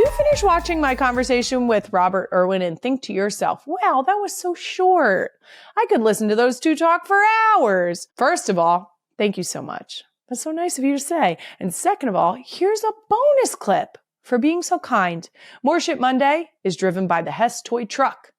you finish watching my conversation with Robert Irwin and think to yourself, wow, that was so short. I could listen to those two talk for hours. First of all, thank you so much. That's so nice of you to say. And second of all, here's a bonus clip for being so kind. More Shit Monday is driven by the Hess toy truck.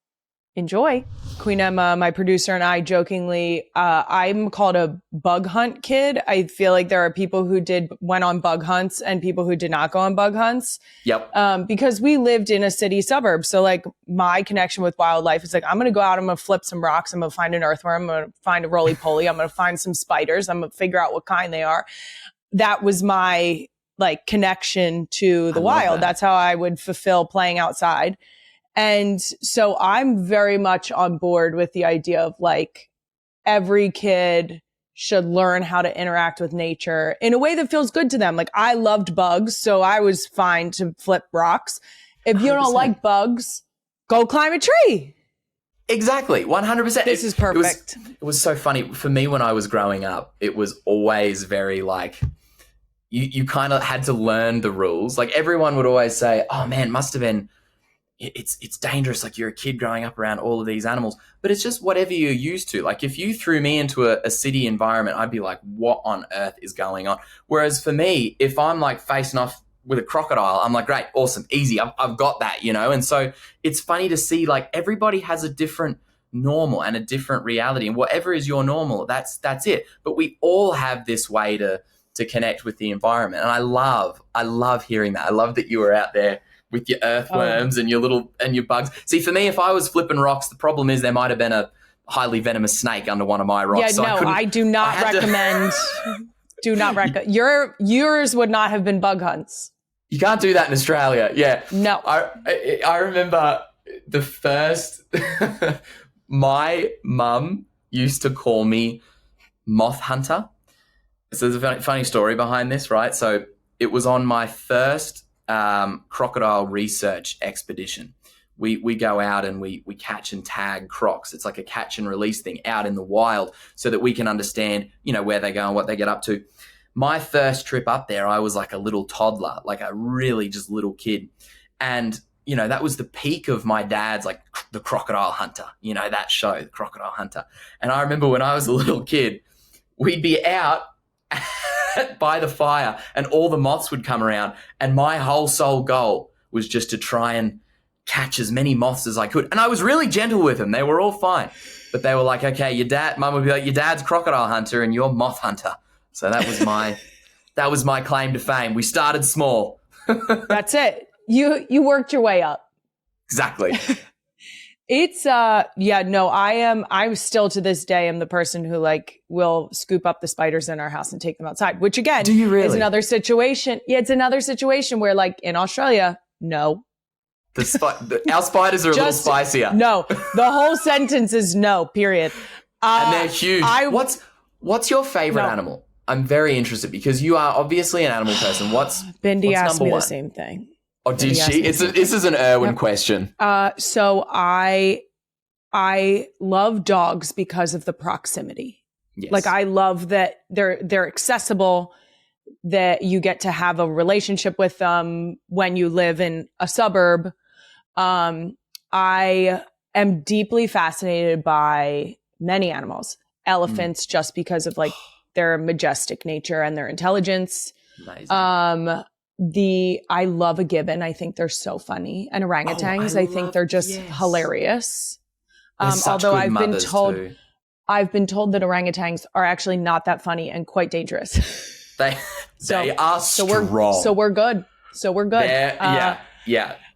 Enjoy. Queen Emma, my producer, and I jokingly, I'm called a bug hunt kid. I feel like there are people who went on bug hunts and people who did not go on bug hunts. Yep. Because we lived in a city suburb. So like my connection with wildlife is like, I'm going to go out, I'm going to flip some rocks, I'm going to find an earthworm, I'm going to find a roly-poly, I'm going to find some spiders, I'm going to figure out what kind they are. That was my like connection to the wild. That's how I would fulfill playing outside. And so I'm very much on board with the idea of like every kid should learn how to interact with nature in a way that feels good to them. Like I loved bugs, so I was fine to flip rocks. If you 100%. don't like bugs, go climb a tree. Exactly. 100%. This is perfect. It was so funny. For me, when I was growing up, it was always very like, you kind of had to learn the rules. Like everyone would always say, oh man, must have been, it's dangerous. Like you're a kid growing up around all of these animals, but it's just whatever you're used to. Like if you threw me into a city environment, I'd be like, what on earth is going on? Whereas for me, if I'm like facing off with a crocodile, I'm like, great, awesome, easy. I've got that, you know? And so it's funny to see like everybody has a different normal and a different reality, and whatever is your normal, that's it. But we all have this way to connect with the environment. And I love hearing that. I love that you were out there with your earthworms and your bugs. See, for me, if I was flipping rocks, the problem is there might have been a highly venomous snake under one of my rocks. Yeah, so no, I do not recommend. Do not recommend. Yours would not have been bug hunts. You can't do that in Australia. Yeah. No. I remember the first, my mum used to call me Moth Hunter. So there's a funny story behind this, right? So it was on my first crocodile research expedition. We go out and we catch and tag crocs. It's like a catch and release thing out in the wild so that we can understand, you know, where they go and what they get up to. My first trip up there, I was like a little toddler, like a really just little kid. And, you know, that was the peak of my dad's, like the Crocodile Hunter, you know, that show, the Crocodile Hunter. And I remember when I was a little kid, we'd be out by the fire and all the moths would come around, and my whole sole goal was just to try and catch as many moths as I could. And I was really gentle with them. They were all fine, but they were like, okay, mum would be like, your dad's crocodile hunter and you're moth hunter. So that was my claim to fame. We started small. That's it. You worked your way up. Exactly. It's I still to this day am the person who like will scoop up the spiders in our house and take them outside, which again Do you really? Is another situation. Yeah, it's another situation where like in Australia, no. Our spiders are a little spicier. No. The whole sentence is no, period. And they're huge. What's your favorite animal? I'm very interested because you are obviously an animal person. Bindi asked me one? the same thing. Oh, did she? This is an Irwin question. So I love dogs because of the proximity. Yes. Like I love that they're accessible, that you get to have a relationship with them when you live in a suburb. I am deeply fascinated by many animals, elephants, just because of like their majestic nature and their intelligence. Amazing. I love a gibbon. I think they're so funny. And orangutans, I think they're just hilarious. Although I've been told that orangutans are actually not that funny and quite dangerous. They are strong. So we're good. Yeah.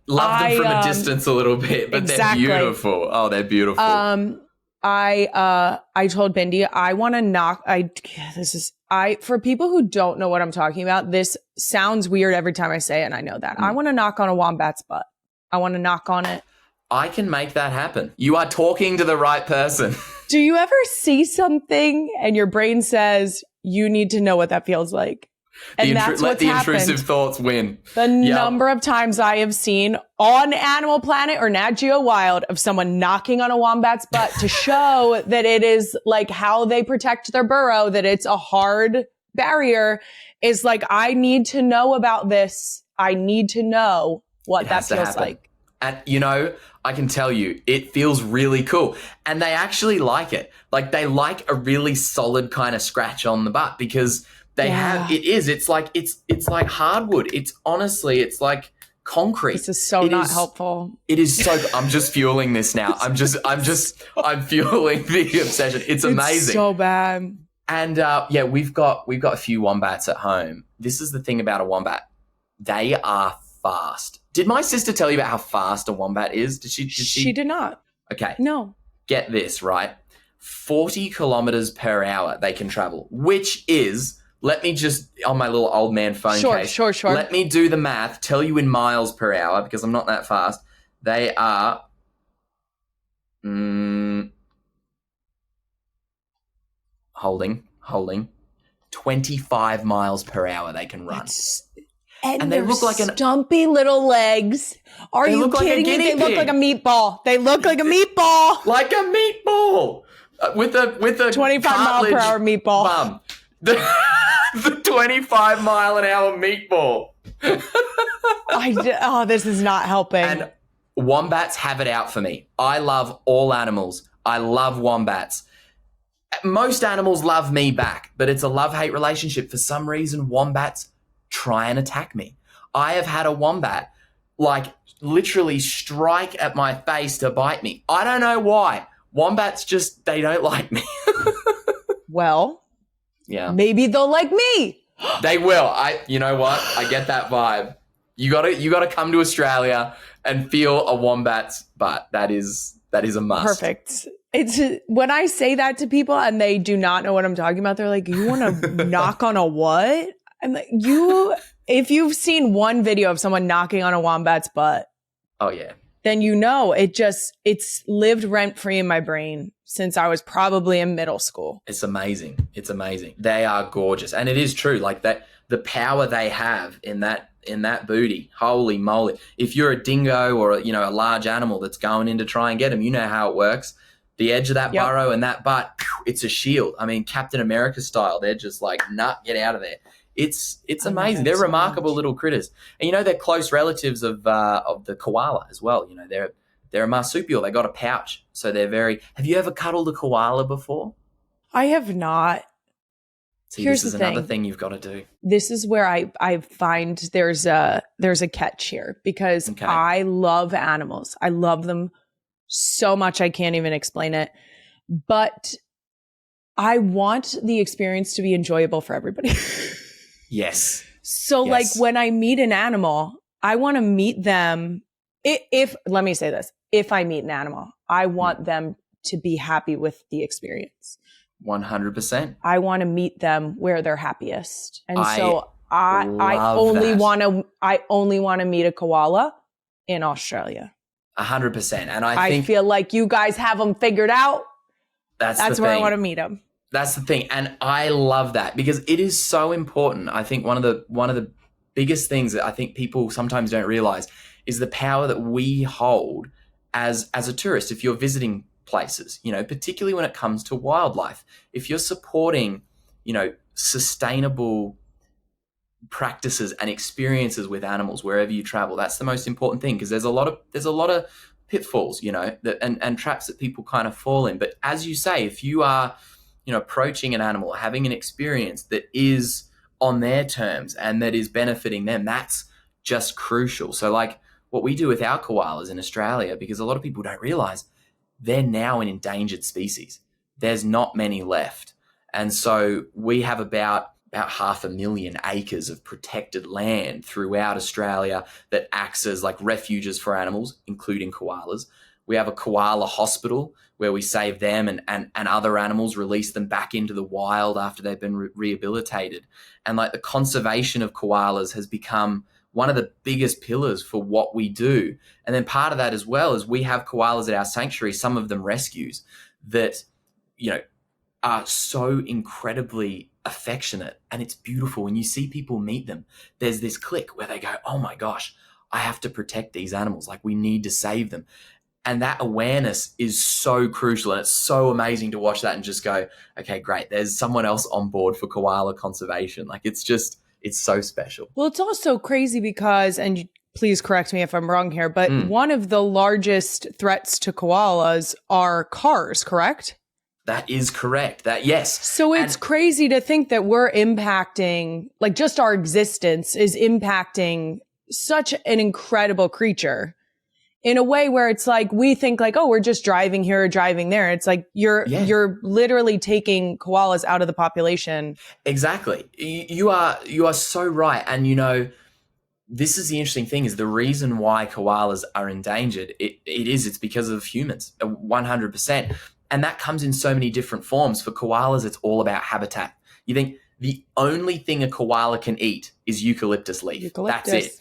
Love them from a distance a little bit, but exactly. They're beautiful. Oh, they're beautiful. I told Bindi, I want to knock, for people who don't know what I'm talking about, this sounds weird every time I say it, and I know that. I want to knock on a wombat's butt. I want to knock on it. I can make that happen. You are talking to the right person. Do you ever see something and your brain says, you need to know what that feels like? And that's what's happened. Let the intrusive thoughts win. The number of times I have seen on Animal Planet or Nat Geo Wild of someone knocking on a wombat's butt to show that it is like how they protect their burrow, that it's a hard barrier, is like, I need to know about this. I need to know. what It that has to feels happen. like. And, you know, I can tell you, it feels really cool. And they actually like it. Like, they like a really solid kind of scratch on the butt because they have, it's like hardwood. It's honestly, it's like concrete. This is so not helpful. It is so, I'm just fueling this now. I'm fueling the obsession. It's amazing. It's so bad. And yeah, we've got a few wombats at home. This is the thing about a wombat. They are fast. Did my sister tell you about how fast a wombat is? Did she? She did not. Okay. No. Get this, right? 40 kilometers per hour they can travel, which is, let me just, on my little old man phone case. Sure. Let me do the math, tell you in miles per hour because I'm not that fast. They are holding 25 miles per hour they can run. And they look like stumpy little legs. Are you kidding me? They look like a meatball. They look like a meatball. Like a meatball. With a 25 mile per hour meatball. Bum. The 25 mile an hour meatball. This is not helping. And wombats have it out for me. I love all animals. I love wombats. Most animals love me back, but it's a love-hate relationship. For some reason, wombats try and attack me. I have had a wombat like literally strike at my face to bite me. I don't know why. Wombats just, they don't like me. Well, yeah, maybe they'll like me. They will. You know what? I get that vibe. You gotta come to Australia and feel a wombat's butt. That is a must. Perfect. It's when I say that to people and they do not know what I'm talking about, they're like, "You want to knock on a what?" I'm like, if you've seen one video of someone knocking on a wombat's butt, oh yeah, then you know it's lived rent free in my brain since I was probably in middle school. It's amazing. It's amazing. They are gorgeous, and it is true. Like that, the power they have in that booty. Holy moly! If you're a dingo or a large animal that's going in to try and get them, you know how it works. The edge of that burrow and that butt, it's a shield. I mean, Captain America style. They're just like, nut, get out of there. It's amazing. They're remarkable little critters, and they're close relatives of the koala as well. They're a marsupial. They got a pouch, so they're very. Have you ever cuddled a koala before? I have not. See, this is another thing you've got to do. This is where I find there's a catch here because I love animals. I love them so much I can't even explain it, but I want the experience to be enjoyable for everybody. Yes. So like when I meet an animal, I want to meet them. Let me say this, if I meet an animal, I want them to be happy with the experience. 100%. I want to meet them where they're happiest. And so I only want to meet a koala in Australia. 100%. And I feel like you guys have them figured out. That's where I want to meet them. That's the thing. And I love that because it is so important. I think one of the biggest things that I think people sometimes don't realize is the power that we hold as a tourist. If you're visiting places, particularly when it comes to wildlife, if you're supporting, sustainable practices and experiences with animals wherever you travel, that's the most important thing because there's a lot of pitfalls, and traps that people kind of fall in. But as you say, if you are approaching an animal, having an experience that is on their terms and that is benefiting them, that's just crucial. So like what we do with our koalas in Australia, because a lot of people don't realize they're now an endangered species. There's not many left. And so we have about 500,000 acres of protected land throughout Australia that acts as like refuges for animals, including koalas. We have a koala hospital where we save them and other animals, release them back into the wild after they've been rehabilitated. And like the conservation of koalas has become one of the biggest pillars for what we do. And then part of that as well is we have koalas at our sanctuary, some of them rescues, that, are so incredibly affectionate. And it's beautiful. When you see people meet them, there's this click where they go, oh my gosh, I have to protect these animals. Like we need to save them. And that awareness is so crucial. And it's so amazing to watch that and just go, okay, great. There's someone else on board for koala conservation. Like it's so special. Well, it's also crazy because, and please correct me if I'm wrong here, but one of the largest threats to koalas are cars, correct? That is correct. Yes. So it's crazy to think that we're impacting, like just our existence is impacting such an incredible creature in a way where it's like, we think like, oh, we're just driving here or driving there. It's like, you're literally taking koalas out of the population. Exactly. You are so right. And this is the interesting thing, is the reason why koalas are endangered. It's because of humans, 100%. And that comes in so many different forms. For koalas, it's all about habitat. You think the only thing a koala can eat is eucalyptus leaf. That's it.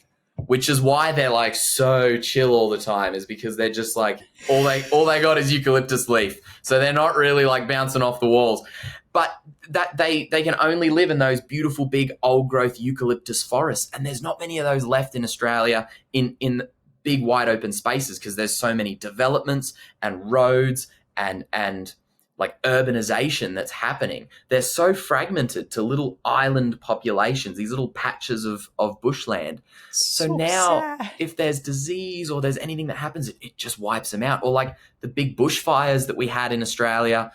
Which is why they're like so chill all the time, is because they're just like, all they got is eucalyptus leaf. So they're not really like bouncing off the walls. But that they can only live in those beautiful big old growth eucalyptus forests. And there's not many of those left in Australia in big wide open spaces, because there's so many developments and roads and like urbanization that's happening. They're so fragmented to little island populations, these little patches of bushland. So now sad. If there's disease or there's anything that happens, it just wipes them out. Or like the big bushfires that we had in Australia,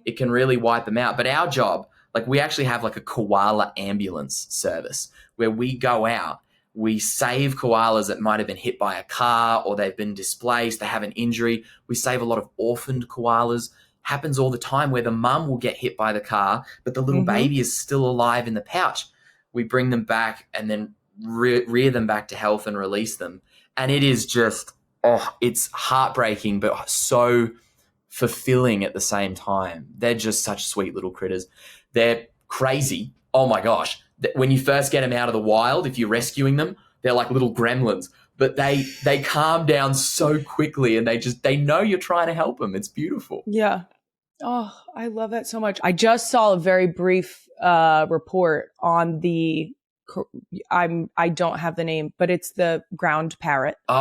it can really wipe them out. But our job, like we actually have like a koala ambulance service where we go out, we save koalas that might have been hit by a car or they've been displaced, they have an injury. We save a lot of orphaned koalas. Happens all the time where the mum will get hit by the car, but the little baby is still alive in the pouch. We bring them back and then rear them back to health and release them. And it is just, it's heartbreaking, but so fulfilling at the same time. They're just such sweet little critters. They're crazy. Oh my gosh. When you first get them out of the wild, if you're rescuing them, they're like little gremlins, but they calm down so quickly and they know you're trying to help them. It's beautiful. Yeah. Oh, I love that so much. I just saw a very brief report on I don't have the name, but it's the ground parrot. In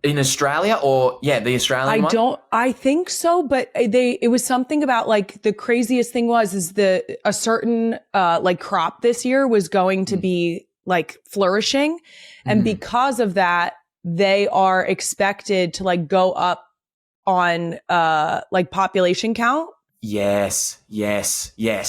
Australia, or the Australian one? I think so, but it was something about like the craziest thing is a certain like crop this year was going to be like flourishing. And because of that, they are expected to like go up on like population count. Yes.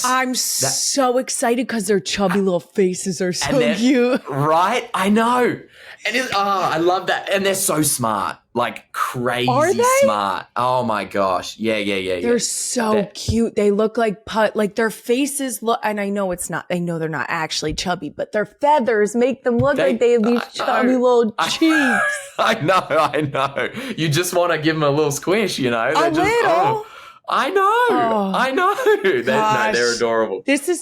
I'm so excited because their chubby little faces are so cute. Right? I know. And I love that. And they're so smart, like crazy smart. Oh my gosh. Yeah. They're so cute. They look like like their faces look, and I know they're not actually chubby, but their feathers make them look like they have these chubby little cheeks. I know. You just want to give them a little squish, They're a little. I know. They're adorable. This is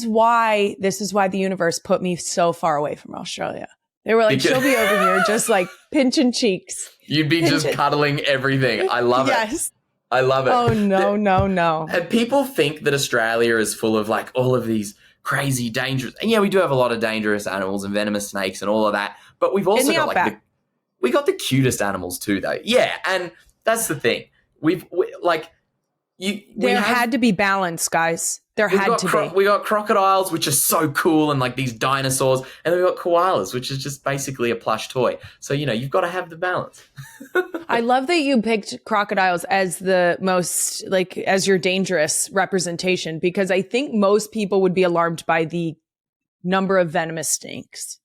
why the universe put me so far away from Australia. They were like, she'll be over here just like pinching cheeks. You'd be just cuddling everything. I love it. Yes. I love it. Oh, no. And people think that Australia is full of like all of these crazy dangerous, and we do have a lot of dangerous animals and venomous snakes and all of that. But we've also got like we got the cutest animals too, though. Yeah. And that's the thing. There had to be balance, guys. There had to be. We got crocodiles, which are so cool, and like these dinosaurs, and then we got koalas, which is just basically a plush toy. So, you've got to have the balance. I love that you picked crocodiles as the most, like, as your dangerous representation, because I think most people would be alarmed by the number of venomous snakes.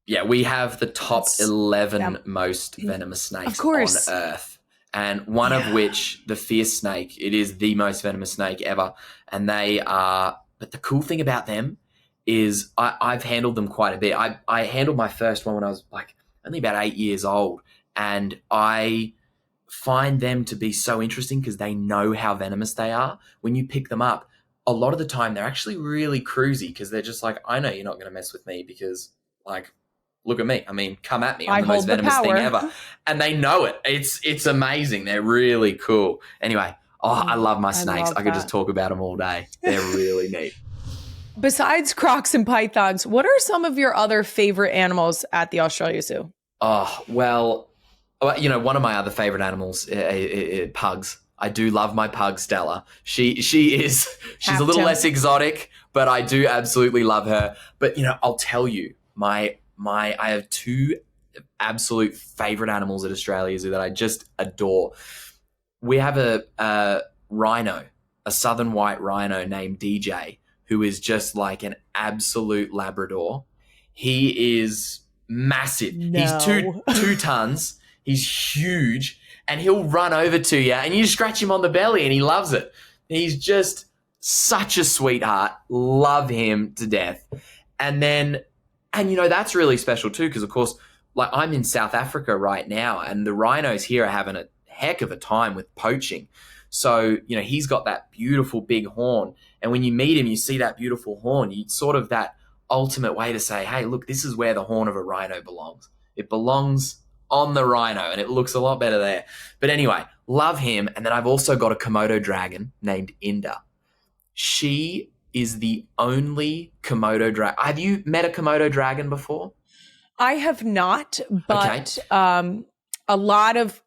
Yeah, we have the top 11 most venomous snakes on Earth. And one of which, the fierce snake, it is the most venomous snake ever. And but the cool thing about them is I've handled them quite a bit. I handled my first one when I was like only about 8 years old. And I find them to be so interesting because they know how venomous they are. When you pick them up, a lot of the time they're actually really cruisy because they're just like, I know you're not going to mess with me because like, look at me. I mean, come at me. I'm the most venomous thing ever. And they know it. It's amazing. They're really cool. Anyway, I love my snakes. I could just talk about them all day. They're really neat. Besides crocs and pythons, what are some of your other favorite animals at the Australia Zoo? Oh, well, one of my other favorite animals, pugs. I do love my pug, Stella. She's a little less exotic, but I do absolutely love her. But, I'll tell you, I have two absolute favorite animals at Australia Zoo that I just adore. We have a rhino, a southern white rhino named DJ, who is just like an absolute Labrador. He is massive. No. He's two tons. He's huge, and he'll run over to you, and you scratch him on the belly, and he loves it. He's just such a sweetheart. Love him to death. And that's really special too, because of course, like I'm in South Africa right now, and the rhinos here are having a heck of a time with poaching. So, he's got that beautiful big horn. And when you meet him, you see that beautiful horn. You sort of that ultimate way to say, hey, look, this is where the horn of a rhino belongs. It belongs on the rhino, and it looks a lot better there. But anyway, love him. And then I've also got a komodo dragon named Inda. She is the only komodo dragon. Have you met a komodo dragon before? I have not, but Okay.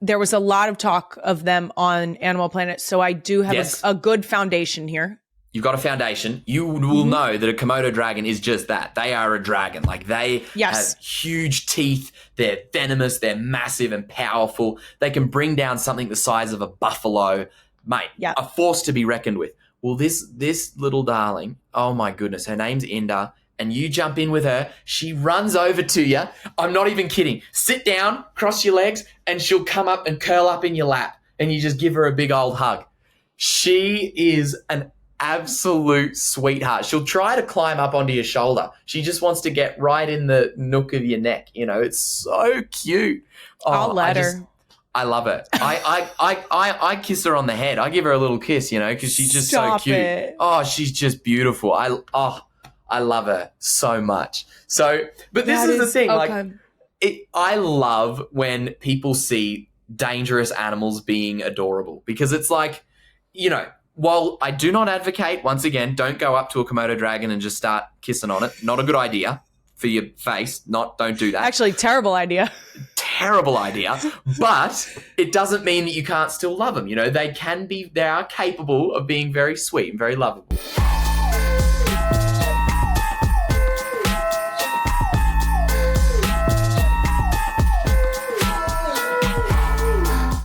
there was a lot of talk of them on Animal Planet, so I do have Yes. a good foundation here. You've got a foundation. You will know that a komodo dragon is just that. They are a dragon. Like they Yes. have huge teeth. They're venomous. They're massive and powerful. They can bring down something the size of a buffalo. Mate, Yeah. a force to be reckoned with. Well, this little darling, oh my goodness, her name's Inda, and you jump in with her. She runs over to you. I'm not even kidding. Sit down, cross your legs, and she'll come up and curl up in your lap, and you just give her a big old hug. She is an absolute sweetheart. She'll try to climb up onto your shoulder. She just wants to get right in the nook of your neck. It's so cute. Oh, I'll let her. I love it. I kiss her on the head. I give her a little kiss, because she's just Stop so cute. it. Oh, she's just beautiful. I love her so much. So, but this is the thing. Okay. I love when people see dangerous animals being adorable, because it's like, while I do not advocate, once again, don't go up to a komodo dragon and just start kissing on it. Not a good idea for your face. Don't do that. Actually, terrible idea. Terrible idea. But it doesn't mean that you can't still love them. They are capable of being very sweet and very lovable.